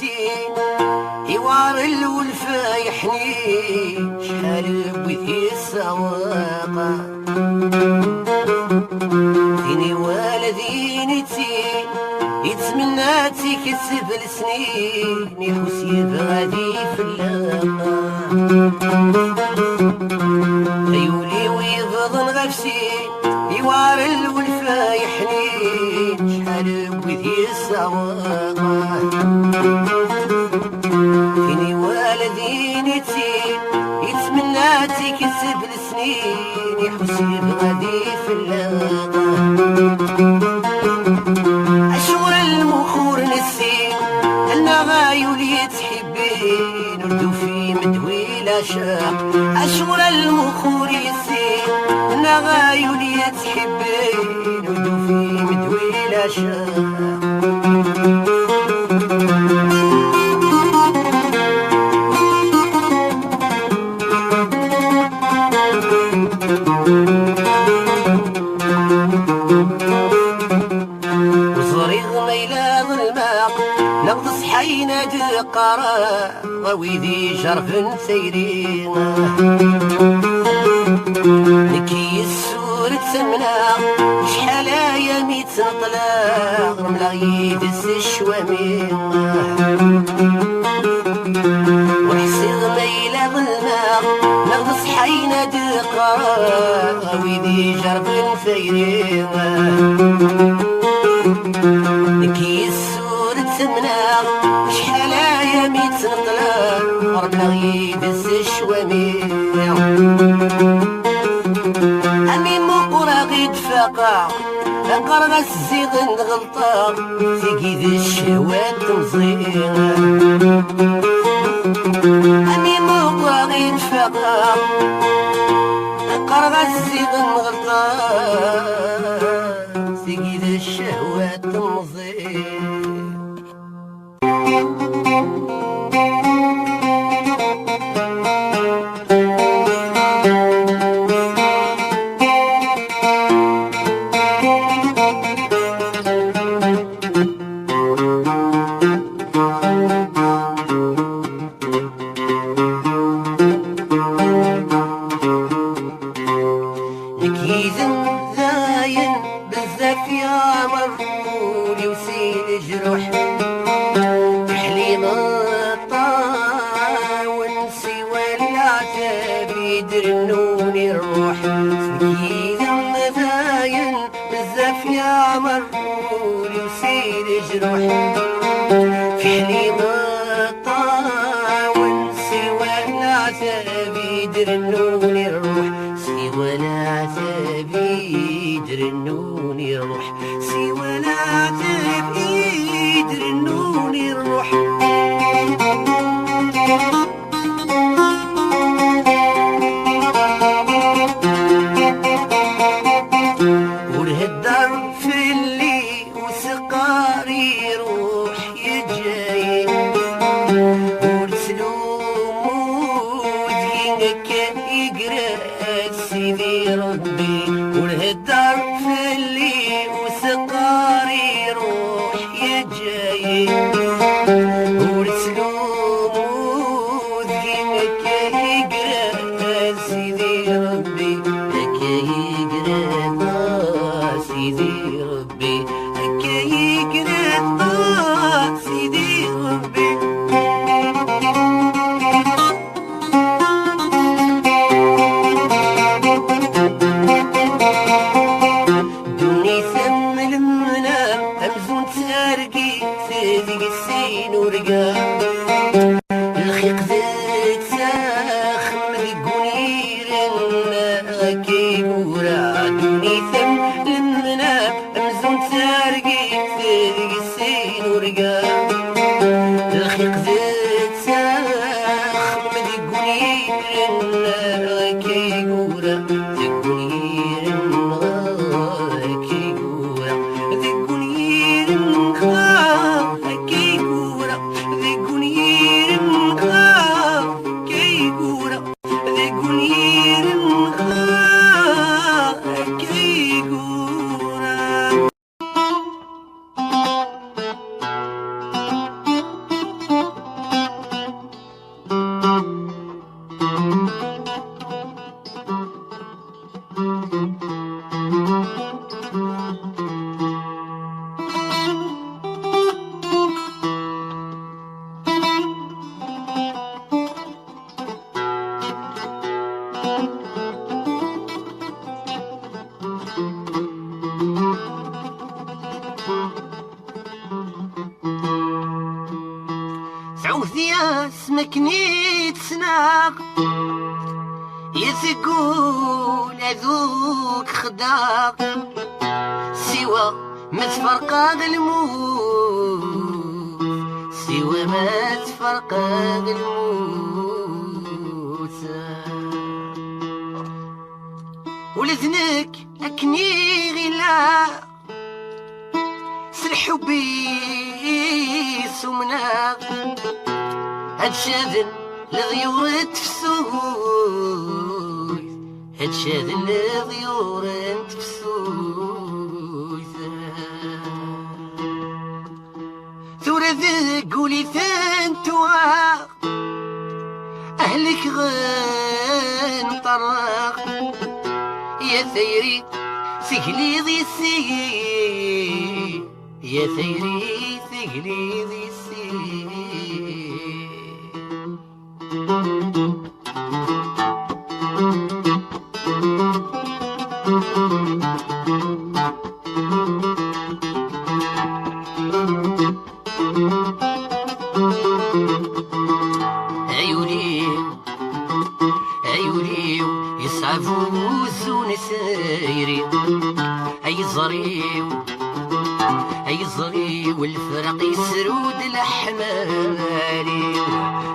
نسين يوار الولفة يحنين شحال بويثي السواقة ديني والديني تين يتمناتي كتسب السنين يحوس يبغادي في اللاقة يولي ويفضن غفسين يوار الولفة يحنين شحال بويثي السواقة ديني والديني تين يتمناتي كتسب السنين يحوس يبغادي في اللاقة أشور المخور نسين قلنا غايولي تحبين ردو في مدوي لا شاق أشور المخور يسين قلنا غايولي تحبين ردو في مدوي لا شاق نغض صحينا دقارا وويدي جرف سيرين نكي السور تسمنا شحال ايامي تنطلق رملا يدس الشوامين وحسي غميلة ظلمة نغض صحينا دقارا وويدي جرف سيرين نكي تسمنا شحال ايامي تنطلق ربنا يدس الشوامين امي مقرا غيد فاقع انقرغ الزيغ نغلطا تيكيد الشهوات مزيغ امي مقرا غيد فاقع انقرغ الزيغ نغلطا تيكيد الشهوات مزيغ نكيزن زاين بزاف يا مرفولي وسيل جروح تحليم الطاون سوى العتاب يدرنوني الروح نكيزن زاين بزاف يا مرفولي وسيل جروح تحليم الطاون سوى العتاب يدرنوني الروح سوى العتاب يدرنوني الروح سوى العتاب يدرنوني الروح والهدر في اللي وسقاري روح يجاي ورسلومو دينك يقرأ سيدي ربي والهدر في اللي وسقاري روح يجاي ورسلومو دينك يقرأ سيدي ربي لك يقرأ سيدي ربي لك يقرأ سيدي ربي دوني ثم المنام أمزون تارقي ثدي السين ورقا الخيق ذات ساخم ذقوني رنا كيقورا دوني ثم المنام أمزون تارقي ثدي السين ورقا الخيق ذات ساخم ذقوني رنا كيقورا يتسناق يتقول هذوك خداق سوى ما تفرقا الموت سوى ما تفرقا الموت ولذنك أكني غلا سرحو بيس ومناغ هاد شاذن لضيور تفسوي هاد شاذن لضيور تفسوي ثورة ذاك قولي ثانتوها أهلك غنطرق يا ثيري سهلي ذي السي يا ثيري سهلي ذي السي عيوني يسعفوا الزون سايري أي زري والفرق يسرود الأحمالي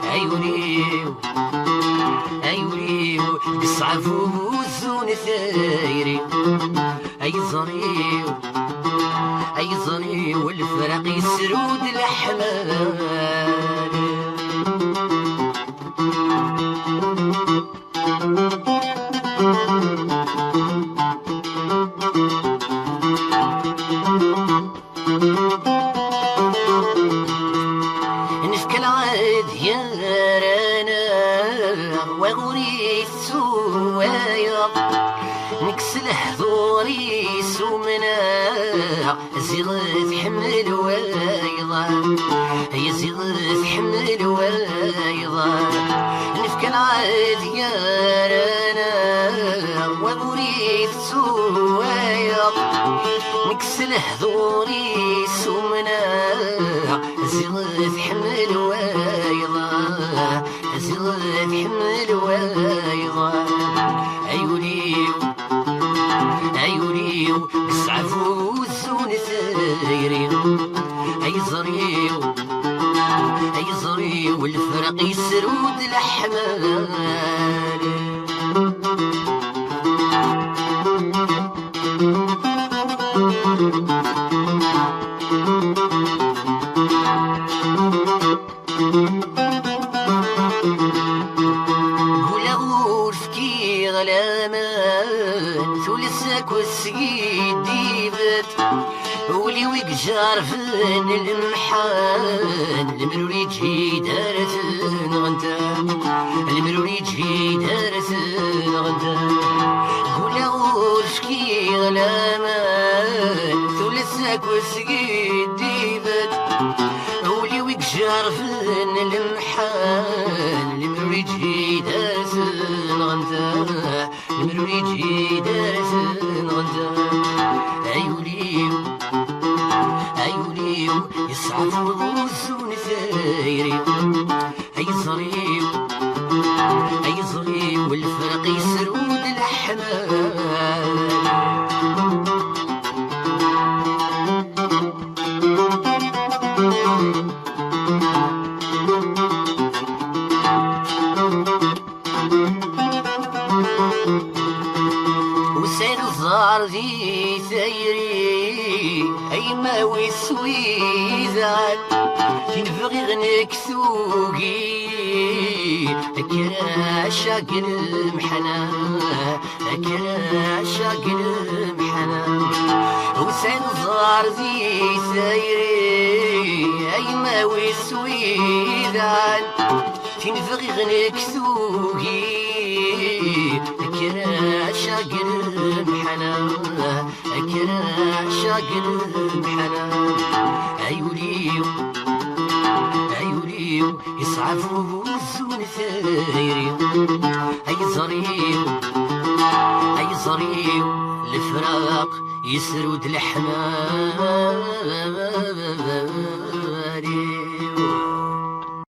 عيوني يسعفوا الزون سايري أي زري والفرق يسرود الأحمالي نفك العاد يا رانا وغوري السوايا نكسل حضوري سمنا زغف حمل وايضا هي زغف حمل وايضا نفك العاد يا رانا وغوري السوايا نكسل حضوري سمنا زغف حمل وايضا زغف حمل وايضا عيوني يسعفوا الزون ثايري أي زري والفرق يسرود الأحمال قول غورفكي غلامان ثلثك والسيد ديبت ولي ويقجار فين المحان المروري جي دارت غنتا المروري جي دارت غنتا قول غورفكي غلامان ثلثك والسيد ديبت ولي ويقجار فين المحان المروري جي دارت غنتا المروري جي دارت غنتا عيوني يسعفوا الزون ثايري أي زري والفرق يسرود الأحمال وسير الزار ذي ثايري أي ما ويسوي ذات تنبغي غنك ثوقي أكرا شاق المحنى أكرا شاق المحنى وسير الزار ذي ثايري أي ما ويسوي ذات تنبغي غنك ثوقي أكرا شاق المحنى أكرا شاق المحنى عيوني يسعفوا الزون ثايري أي زري الفراق يسرود الحمال